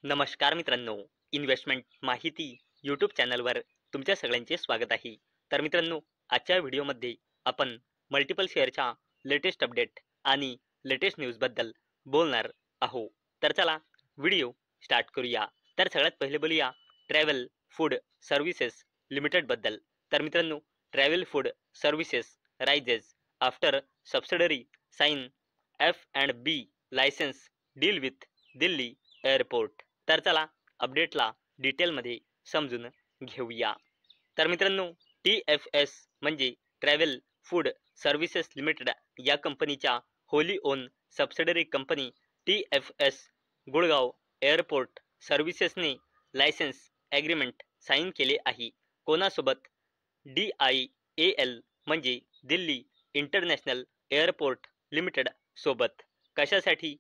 नमस्कार मित्रांनो, इन्व्हेस्टमेंट माहिती यूट्यूब चॅनलवर तुमच्या सगळ्यांचे स्वागत आहे. तर मित्रांनो, आजच्या व्हिडिओमध्ये आपण मल्टिपल शेअरच्या लेटेस्ट अपडेट आणि लेटेस्ट न्यूजबद्दल बोलणार आहोत. तर चला व्हिडिओ स्टार्ट करूया. तर सगळ्यात पहिले बोलूया ट्रॅव्हल फूड सर्व्हिसेस लिमिटेडबद्दल. तर मित्रांनो, travel food services rises after subsidiary sign F&B licence deal with Delhi airport. तर चला अपडेटला डिटेलमध्ये समजून घेऊया. तर मित्रांनो, TFS म्हणजे ट्रॅव्हल फूड सर्व्हिसेस लिमिटेड या कंपनीच्या wholly own subsidiary company TFS Gurgaon airport सर्व्हिसेसने लायसन्स ॲग्रीमेंट साईन केले आहे. कोणासोबत? DIAL म्हणजे दिल्ली इंटरनॅशनल एअरपोर्ट लिमिटेड सोबत. कशासाठी?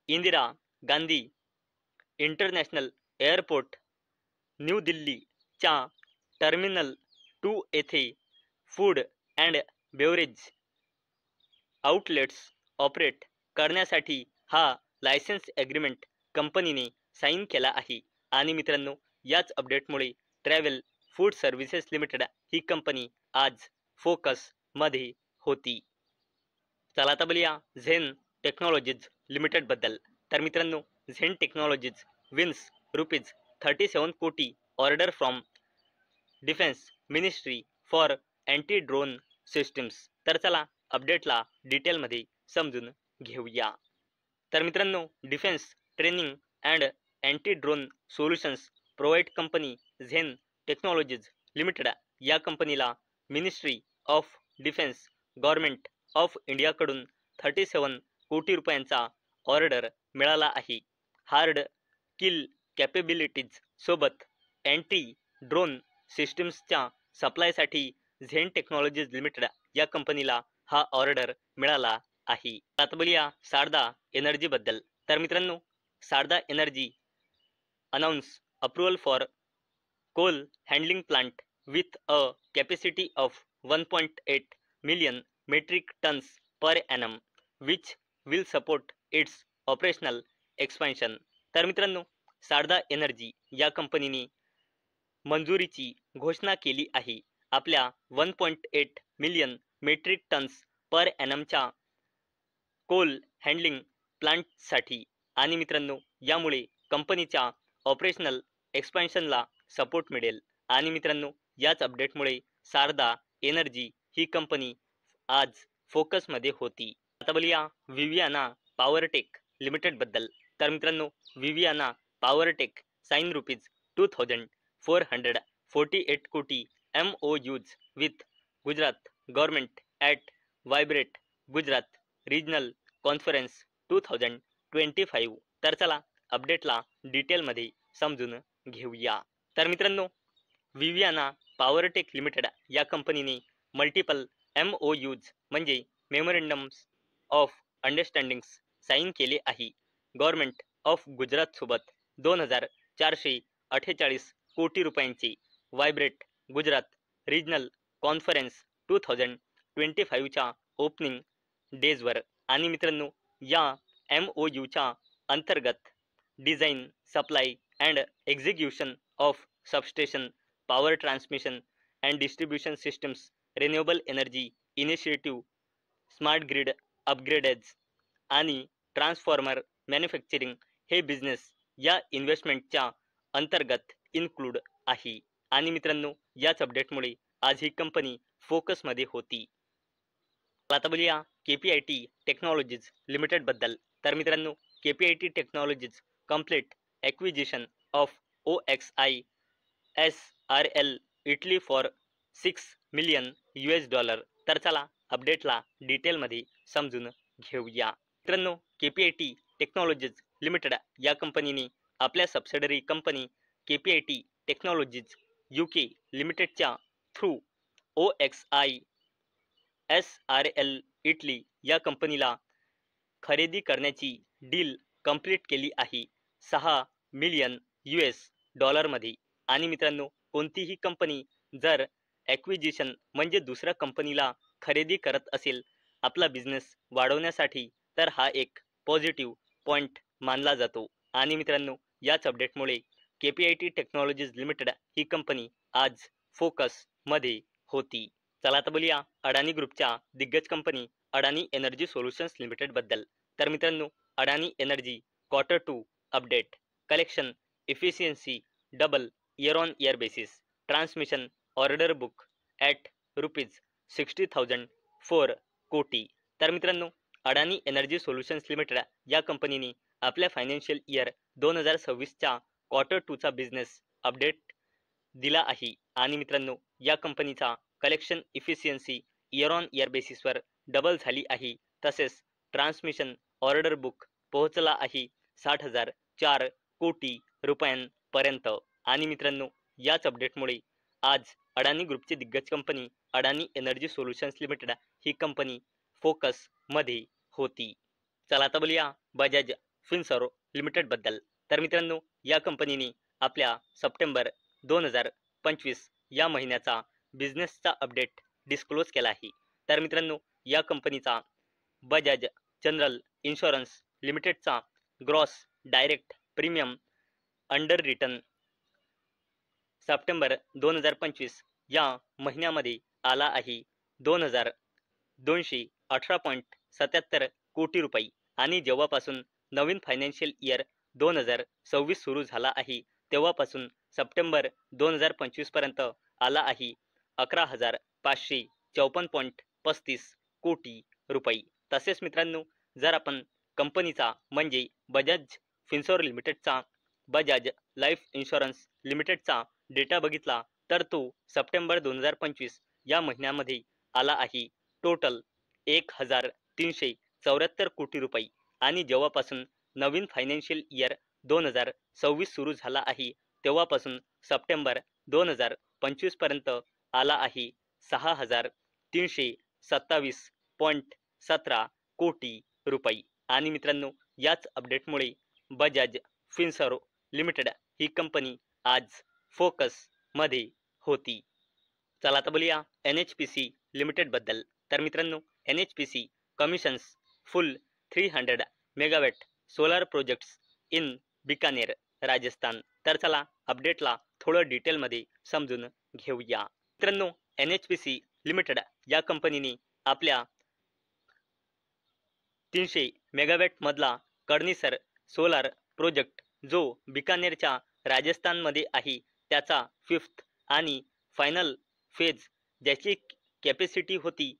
Indira Gandhi international airport new दिल्लीच्या टर्मिनल 2 येथे food and beverage outlets operate करण्यासाठी हा लायसन्स ॲग्रीमेंट कंपनीने साईन केला आहे. आणि मित्रांनो, याच अपडेटमुळे ट्रॅव्हल फूड सर्व्हिसेस लिमिटेड ही कंपनी आज फोकसमध्ये होती. चला आता बोलूया झेन टेक्नॉलॉजीज लिमिटेडबद्दल. तर मित्रांनो, झेन टेक्नॉलॉजीज विन्स ₹37 कोटी order from defence ministry for anti drone systems. तर चला अपडेटला डिटेलमध्ये समजून घेऊया. तर मित्रांनो, defence training and anti drone solutions provide company Zen technologies limited या कंपनीला ministry of defence government of इंडियाकडून 37 कोटी रुपयांचा ऑर्डर मिळाला आहे. हार्ड किल कॅपेबिलिटीज सोबत अँटी ड्रोन सिस्टीम्सच्या सप्लायसाठी झेन टेक्नॉलॉजीज लिमिटेड या कंपनीला हा ऑर्डर मिळाला आहे. आता बोलूया शारदा एनर्जीबद्दल. तर मित्रांनो, Sharda energy announce approval for coal handling plant with a capacity of 1.8 million metric tons per annum which will support its operational expansion. तर मित्रांनो, शारदा एनर्जी या कंपनीने मंजुरीची घोषणा केली आहे आपल्या 1.8 मिलियन मेट्रिक टन्स पर ॲनमच्या कोल हँडलिंग प्लांटसाठी. आणि मित्रांनो, यामुळे कंपनीच्या ऑपरेशनल एक्सपान्शनला सपोर्ट मिळेल. आणि मित्रांनो, याच अपडेटमुळे शारदा एनर्जी ही कंपनी आज फोकसमध्ये होती. आता बोलूया विवियाना पॉवरटेक लिमिटेडबद्दल. तर मित्रांनो, विवियाना पॉवरटेक साइन ₹448 कोटी MOUs with Gujarat government at vibrate Gujarat regional conference 2025. तर चला अपडेटला डिटेलमध्ये समजून घेऊया. तर मित्रांनो, विवियाना पॉवरटेक लिमिटेड या कंपनीने मल्टिपल MOUs म्हणजे मेमोरंडम्स ऑफ अंडरस्टँडिंग्स साईन केले आहे. गव्हर्नमेंट ऑफ गुजरात सोबत 2,448 कोटी रुपयांचे व्हायब्रेट गुजरात रिजनल कॉन्फरन्स 2025च्या ओपनिंग डेजवर. आणि मित्रांनो, या MOUच्या अंतर्गत design, supply and execution of substation, power transmission and distribution systems, renewable energy initiative, smart grid upgrades आणि ट्रान्सफॉर्मर मॅन्युफॅक्चरिंग हे बिझनेस या इन्व्हेस्टमेंटच्या अंतर्गत इन्क्लूड आहे. आणि मित्रांनो, याच अपडेटमुळे आज ही कंपनी फोकसमध्ये होती. आता बोलूया KPIT टेक्नॉलॉजीज लिमिटेडबद्दल. तर मित्रांनो, KPIT technologies complete acquisition of OXI SRL Italy for $6 million. तर चला अपडेटला डिटेलमध्ये समजून घेऊया. मित्रांनो, KPIT टेक्नॉलॉजीज लिमिटेड या कंपनीने आपल्या subsidiary company KPIT technologies UK लिमिटेडच्या थ्रू OXI SRL इटली या कंपनीला खरेदी करण्याची डील कंप्लीट केली आहे $6 million मध्ये. आणि मित्रांनो, कोणतीही कंपनी जर ॲक्विजिशन म्हणजे दुसऱ्या कंपनीला खरेदी करत असेल आपला बिझनेस वाढवण्यासाठी, तर हा एक पॉझिटिव्ह पॉईंट मानला जातो. आणि मित्रांनो, याच अपडेटमुळे KPIT टेक्नॉलॉजीज लिमिटेड ही कंपनी आज फोकसमध्ये होती. चला आता बोलूया अडाणी ग्रुपच्या दिग्गज कंपनी अडाणी एनर्जी सोल्युशन्स लिमिटेड बद्दल. तर मित्रांनो, अडाणी energy Q2 update. Collection efficiency double year on year basis. Transmission order book at ₹60,004 कोटी. तर मित्रांनो, अडाणी एनर्जी सोल्युशन्स लिमिटेड या कंपनीने आपल्या फायनान्शियल इयर 2026च्या Q2चा बिझनेस अपडेट दिला आहे. आणि मित्रांनो, या कंपनीचा collection efficiency year on year बेसिसवर डबल झाली आहे. तसेच ट्रान्समिशन ऑर्डर बुक पोहोचला आहे 60,004 कोटी रुपयांपर्यंत. आणि मित्रांनो, याच अपडेटमुळे आज अडाणी ग्रुपची दिग्गज कंपनी अडाणी एनर्जी सोल्युशन्स लिमिटेड ही कंपनी फोकसमध्ये होती. चला आता बोलूया बजाज फिनसर्व लिमिटेड बद्दल. तर मित्रांनो, या कंपनीने आपल्या सप्टेंबर 2025 या महिन्याचा बिझनेसचा अपडेट डिस्क्लोज केला आहे. तर मित्रांनो, या कंपनीचा बजाज जनरल इन्शुरन्स लिमिटेडचा gross direct premium under return September 2025 या महिन्यामध्ये आला आहे 2,218.77 कोटी रुपये. आणि जेव्हापासून नवीन फायनान्शियल इयर 2026 सुरू झाला आहे तेव्हापासून सप्टेंबर 2025 पर्यंत आला आहे 11,554.35 कोटी रुपये. तसेच मित्रांनो, जर आपण कंपनीचा म्हणजे बजाज फिनसर्व लिमिटेडचा बजाज लाईफ इन्शुरन्स लिमिटेडचा डेटा बघितला तर तो सप्टेंबर 2025 या महिन्यामध्ये आला आहे टोटल 1,374 कोटी रुपये. आणि जेव्हापासून नवीन फायनान्शियल इयर 2026 सुरू झाला आहे तेव्हापासून सप्टेंबर 2025 पर्यंत आला आहे 6,327.17 कोटी रुपये. आणि मित्रांनो, याच अपडेटमुळे बजाज फिनसर्व लिमिटेड ही कंपनी आज फोकसमध्ये होती. चला आता बोलूया NHPC लिमिटेड बद्दल. तर मित्रांनो, NHPC commissions full 300 megawatt solar projects in Bikaner Rajasthan. तर चला अपडेटला थोडं डिटेलमध्ये समजून घेऊया. मित्रांनो, NHPC लिमिटेड या कंपनीने आपल्या 300 मेगावॅट मधला कर्णीसर सोलार प्रोजेक्ट जो बिकानेरच्या राजस्थानमध्ये आहे त्याचा 5th आणि फायनल फेज ज्याची कॅपॅसिटी होती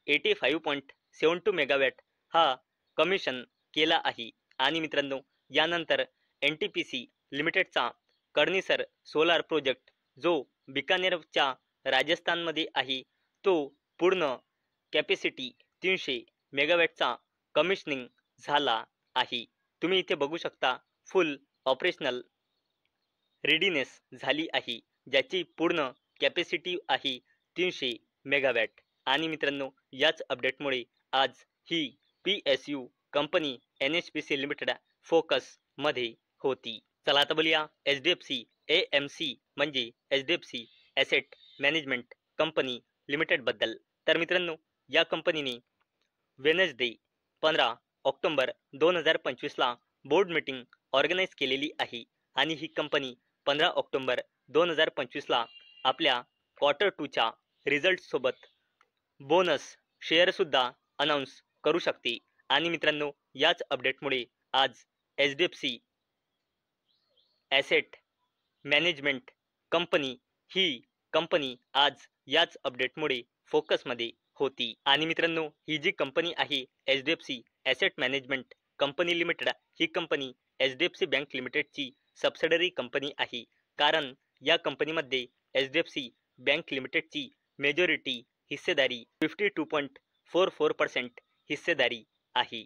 85.72 मेगावॅट हा कमिशन केला आहे. आणि मित्रांनो, यानंतर NTPC लिमिटेडचा कर्णीसर सोलार प्रोजेक्ट जो बिकानेरच्या राजस्थानमध्ये आहे तो पूर्ण कॅपॅसिटी 300 मेगावॅटचा कमिशनिंग झाला आहे. तुम्ही इथे बघू शकता फुल ऑपरेशनल रेडीनेस झाली आहे ज्याची पूर्ण कॅपॅसिटी आहे 300 मेगावॅट. आणि मित्रांनो, याच अपडेटमुळे आज ही PSU कंपनी NHPC लिमिटेड फोकसमध्ये होती. चला आता बोलूया HDFC AMC म्हणजे HDFC asset management company limited बद्दल. तर मित्रांनो, या कंपनीने वेनसडे 15 ऑक्टोबर 2025 ला बोर्ड मीटिंग ऑर्गनाईज केलेली आहे. आणि ही कंपनी 15 ऑक्टोबर 2025 ला आपल्या Q2च्या रिझल्ट सोबत बोनस शेअर सुद्धा अनाउन्स करू शकते. आणि मित्रांनो, याच अपडेटमुळे आज HDFC ॲसेट मॅनेजमेंट कंपनी ही कंपनी आज याच अपडेटमुळे फोकसमध्ये होती. आणि मित्रांनो, ही जी कंपनी आहे HDFC asset management company limited ही कंपनी HDFC बँक लिमिटेडची सबसिडरी कंपनी आहे. कारण या कंपनीमध्ये HDFC बँक लिमिटेडची मेजॉरिटी हिस्सेदारी 52.44% हिस्सेदारी आहे.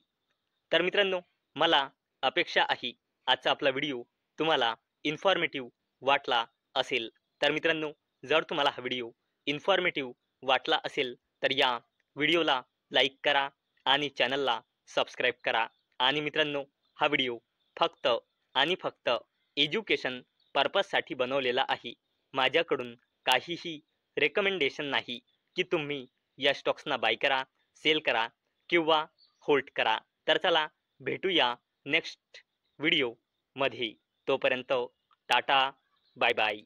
तर मित्रांनो, मला अपेक्षा आहे आजचा आपला व्हिडिओ तुम्हाला इन्फॉर्मेटिव्ह वाटला असेल. तर मित्रांनो, जर तुम्हाला हा व्हिडिओ इन्फॉर्मेटिव्ह वाटला असेल तर या व्हिडिओला लाईक करा आणि चॅनलला सबस्क्राईब करा. आणि मित्रांनो, हा व्हिडिओ फक्त आणि फक्त एज्युकेशन पर्पजसाठी बनवलेला आहे. माझ्याकडून काहीही रेकमेंडेशन नाही की तुम्ही या स्टॉक्सना बाय करा, सेल करा किंवा होल्ड करा. तर चला भेटूया नेक्स्ट व्हिडिओमध्ये. तोपर्यंत टाटा, बाय बाय.